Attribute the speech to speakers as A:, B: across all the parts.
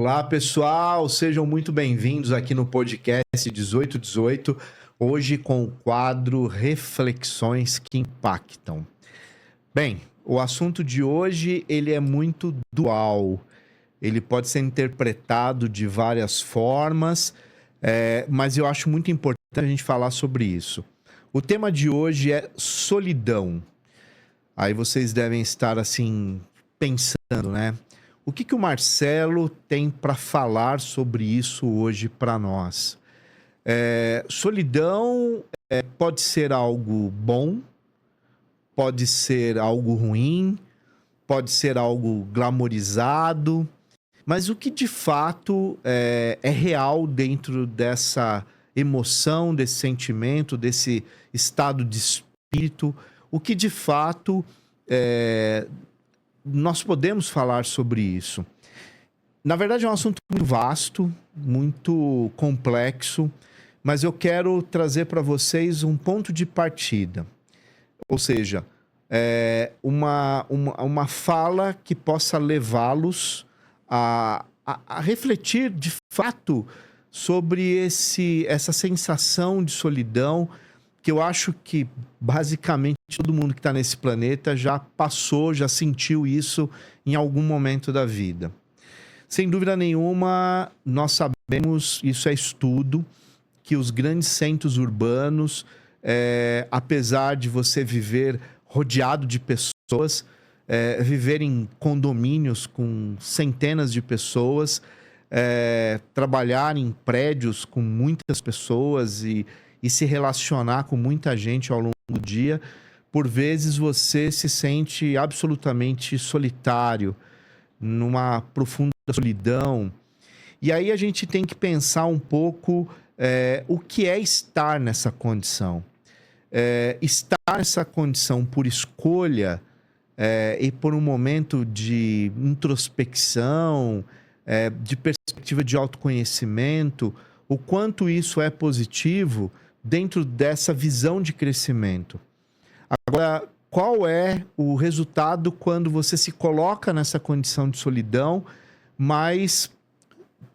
A: Olá, pessoal, sejam muito bem-vindos aqui no podcast 1818, hoje com o quadro Reflexões que Impactam. Bem, o assunto de hoje ele é muito dual, ele pode ser interpretado de várias formas, mas eu acho muito importante a gente falar sobre isso. O tema de hoje é solidão. Aí vocês devem estar assim pensando, né? O que o Marcelo tem para falar sobre isso hoje para nós? Solidão pode ser algo bom, pode ser algo ruim, pode ser algo glamorizado, mas o que de fato é real dentro dessa emoção, desse sentimento, desse estado de espírito, o que de fato nós podemos falar sobre isso. Na verdade, é um assunto muito vasto, muito complexo, mas eu quero trazer para vocês um ponto de partida. Ou seja, uma fala que possa levá-los a refletir de fato sobre essa sensação de solidão que eu acho que basicamente todo mundo que está nesse planeta já passou, já sentiu isso em algum momento da vida. Sem dúvida nenhuma, nós sabemos, isso é estudo, que os grandes centros urbanos, apesar de você viver rodeado de pessoas, viver em condomínios com centenas de pessoas, trabalhar em prédios com muitas pessoas e se relacionar com muita gente ao longo do dia, por vezes você se sente absolutamente solitário, numa profunda solidão. E aí a gente tem que pensar um pouco o que é estar nessa condição. Estar nessa condição por escolha e por um momento de introspecção, de perspectiva de autoconhecimento, o quanto isso é positivo dentro dessa visão de crescimento. Agora, qual é o resultado quando você se coloca nessa condição de solidão, mas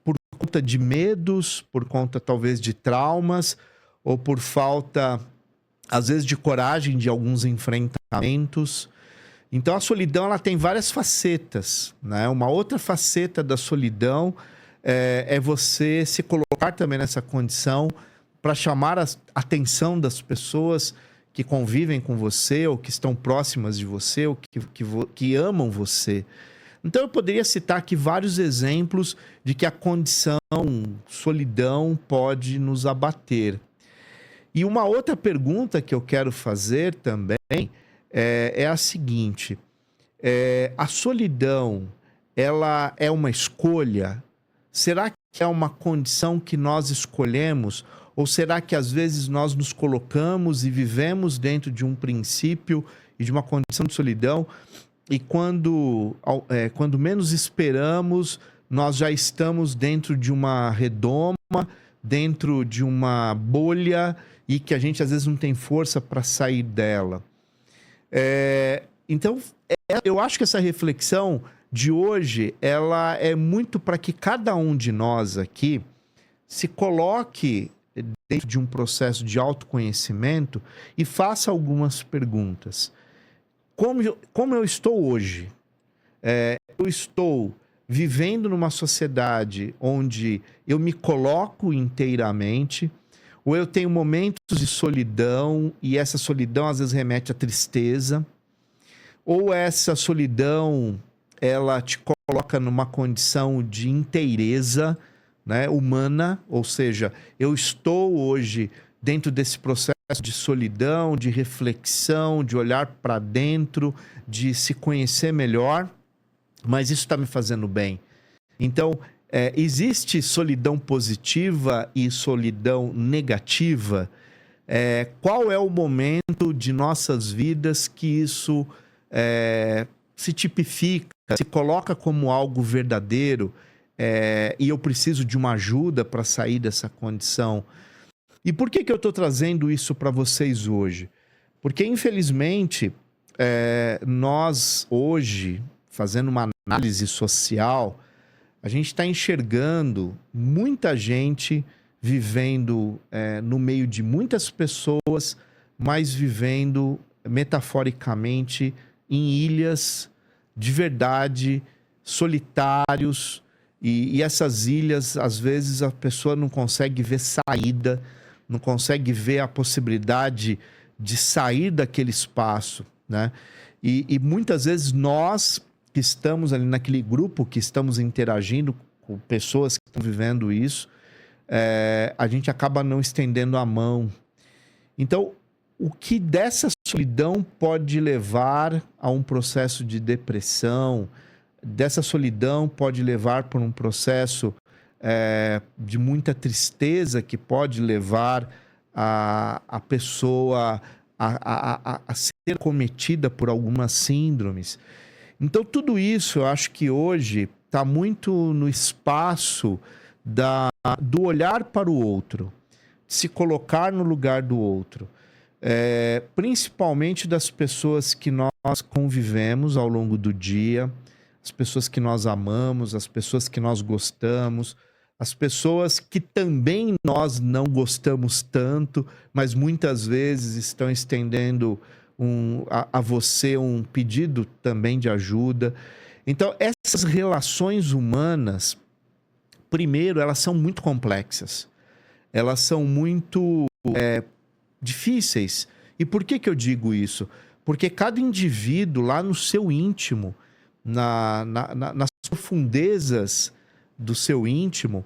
A: por conta de medos, por conta talvez de traumas, ou por falta, às vezes, de coragem de alguns enfrentamentos? Então, a solidão ela tem várias facetas, né? Uma outra faceta da solidão é você se colocar também nessa condição para chamar a atenção das pessoas que convivem com você, ou que estão próximas de você, ou que amam você. Então eu poderia citar aqui vários exemplos de que a condição solidão pode nos abater. E uma outra pergunta que eu quero fazer também é a seguinte: a solidão, ela é uma escolha? Será que é uma condição que nós escolhemos? Ou será que às vezes nós nos colocamos e vivemos dentro de um princípio e de uma condição de solidão e quando menos esperamos, nós já estamos dentro de uma redoma, dentro de uma bolha e que a gente às vezes não tem força para sair dela? Então, eu acho que essa reflexão de hoje, ela é muito para que cada um de nós aqui se coloque dentro de um processo de autoconhecimento e faça algumas perguntas. Como eu estou hoje? Eu estou vivendo numa sociedade onde eu me coloco inteiramente, ou eu tenho momentos de solidão e essa solidão às vezes remete à tristeza, ou essa solidão ela te coloca numa condição de inteireza, né, humana, ou seja, eu estou hoje dentro desse processo de solidão, de reflexão, de olhar para dentro, de se conhecer melhor, mas isso está me fazendo bem. Então, existe solidão positiva e solidão negativa? Qual é o momento de nossas vidas que isso se tipifica, se coloca como algo verdadeiro, e eu preciso de uma ajuda para sair dessa condição? E por que eu estou trazendo isso para vocês hoje? Porque, infelizmente, nós hoje, fazendo uma análise social, a gente está enxergando muita gente vivendo no meio de muitas pessoas, mas vivendo metaforicamente em ilhas de verdade, solitários, e essas ilhas, às vezes, a pessoa não consegue ver saída, não consegue ver a possibilidade de sair daquele espaço, né? E muitas vezes nós que estamos ali naquele grupo, que estamos interagindo com pessoas que estão vivendo isso, a gente acaba não estendendo a mão. Então, o que dessa solidão pode levar a um processo de depressão, dessa solidão pode levar por um processo de muita tristeza, que pode levar a pessoa a ser cometida por algumas síndromes. Então, tudo isso eu acho que hoje está muito no espaço do olhar para o outro, se colocar no lugar do outro. Principalmente das pessoas que nós convivemos ao longo do dia, as pessoas que nós amamos, as pessoas que nós gostamos, as pessoas que também nós não gostamos tanto, mas muitas vezes estão estendendo a você um pedido também de ajuda. Então, essas relações humanas, primeiro, elas são muito complexas. Elas são muito difíceis. E por que eu digo isso? Porque cada indivíduo lá no seu íntimo, nas profundezas do seu íntimo,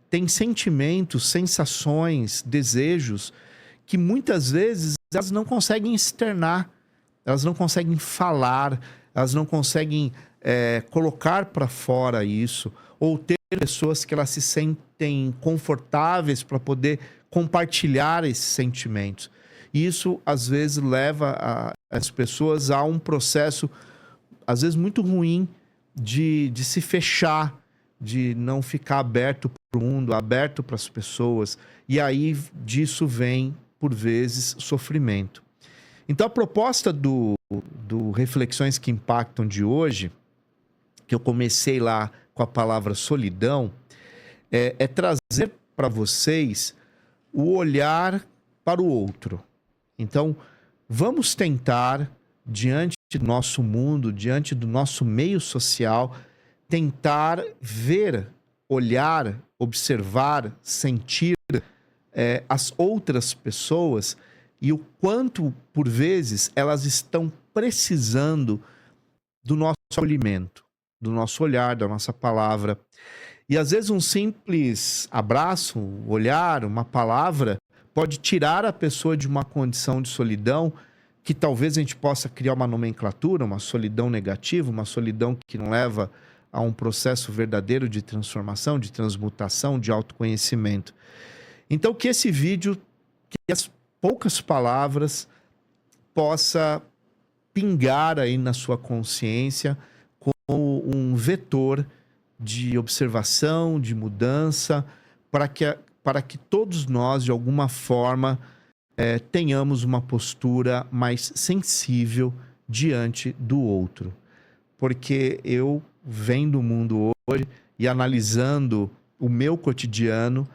A: tem sentimentos, sensações, desejos que muitas vezes elas não conseguem externar, elas não conseguem falar, elas não conseguem colocar para fora isso, ou ter pessoas que elas se sentem confortáveis para poder compartilhar esses sentimentos. E isso, às vezes, leva as pessoas a um processo, às vezes, muito ruim de se fechar, de não ficar aberto para o mundo, aberto para as pessoas. E aí, disso vem, por vezes, sofrimento. Então, a proposta do Reflexões que Impactam de hoje, que eu comecei lá com a palavra solidão, é trazer para vocês o olhar para o outro. Então, vamos tentar, diante do nosso mundo, diante do nosso meio social, tentar ver, olhar, observar, sentir as outras pessoas e o quanto, por vezes, elas estão precisando do nosso acolhimento, do nosso olhar, da nossa palavra. E às vezes um simples abraço, um olhar, uma palavra pode tirar a pessoa de uma condição de solidão que talvez a gente possa criar uma nomenclatura, uma solidão negativa, uma solidão que não leva a um processo verdadeiro de transformação, de transmutação, de autoconhecimento. Então que esse vídeo, que as poucas palavras possa pingar aí na sua consciência como um vetor de observação, de mudança, para que todos nós, de alguma forma, tenhamos uma postura mais sensível diante do outro. Porque eu, vendo o mundo hoje e analisando o meu cotidiano,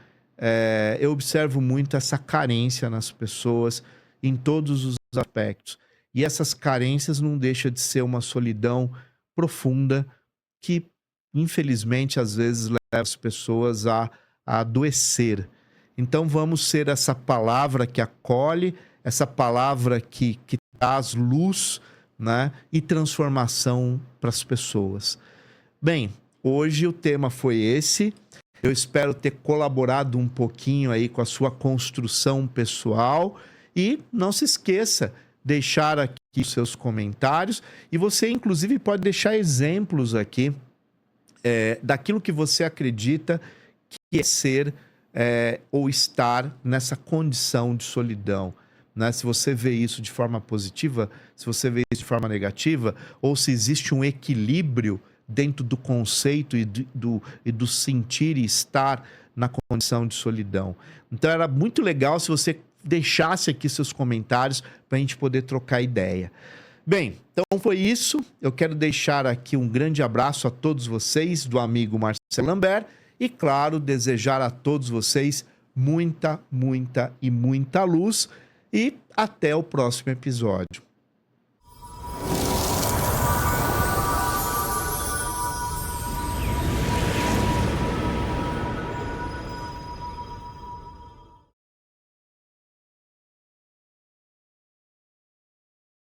A: eu observo muito essa carência nas pessoas em todos os aspectos. E essas carências não deixam de ser uma solidão profunda que, infelizmente, às vezes leva as pessoas a adoecer. Então vamos ser essa palavra que acolhe, essa palavra que traz luz, né, e transformação para as pessoas. Bem, hoje o tema foi esse. Eu espero ter colaborado um pouquinho aí com a sua construção pessoal. E não se esqueça, deixar aqui os seus comentários. E você, inclusive, pode deixar exemplos aqui daquilo que você acredita que é ser ou estar nessa condição de solidão, né? Se você vê isso de forma positiva, se você vê isso de forma negativa, ou se existe um equilíbrio dentro do conceito e do sentir e estar na condição de solidão. Então era muito legal se você deixasse aqui seus comentários para a gente poder trocar ideia. Bem, então foi isso. Eu quero deixar aqui um grande abraço a todos vocês, do amigo Marcelo Lambert, e, claro, desejar a todos vocês muita, muita e muita luz. E até o próximo episódio.